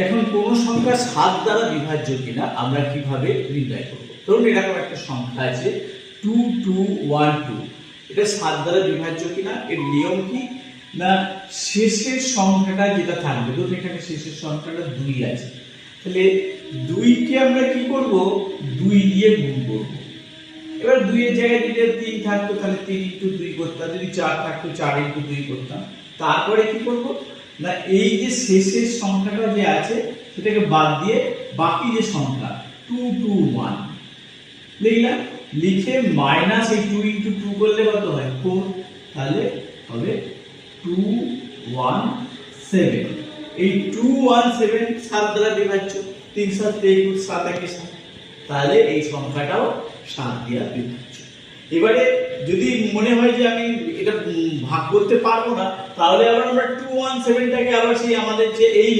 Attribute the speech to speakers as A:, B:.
A: এখন কোন সংখ্যা 7 দ্বারা বিভাজ্য কিনা আমরা কিভাবে নির্ণয় করব? ধরুন এরকম একটা সংখ্যা আছে 2212, এটা 7 দ্বারা বিভাজ্য কিনা এর নিয়ম কি না, শেষের সংখ্যাটা যেটা থাকবে, ধরুন এখানে শেষের সংখ্যাটা 2 আছে, তাহলে 2 কে আমরা কি করব, 2 দিয়ে গুণ করব। এবার 2 এর জায়গায় যদি 3 থাকতো তাহলে 3 * 2 করতাম, যদি 4 থাকতো 4 * 2 করতাম। তারপরে কি করব না, এই যে শেষের সংখ্যাটা যে আছে সেটাকে বাদ দিয়ে বাকি যে সংখ্যা 221 লিখলাম, লিখে মাইনাস এই 2 * 2 করলে কত হয় 4, তাহলে হবে 217। এই 217 7 দ্বারা বিভাজ্য, 3 × 7 = 21, 7 × 7, তাহলে এই সংখ্যাটাও 7 দিয়ে বিভাজ্য। এবারে যদি মনে হয় যে আমি এটা ভাগ করতে পারবো না, তাহলে আবার আমরা 217টাকে আবার সেই আমাদের যে এই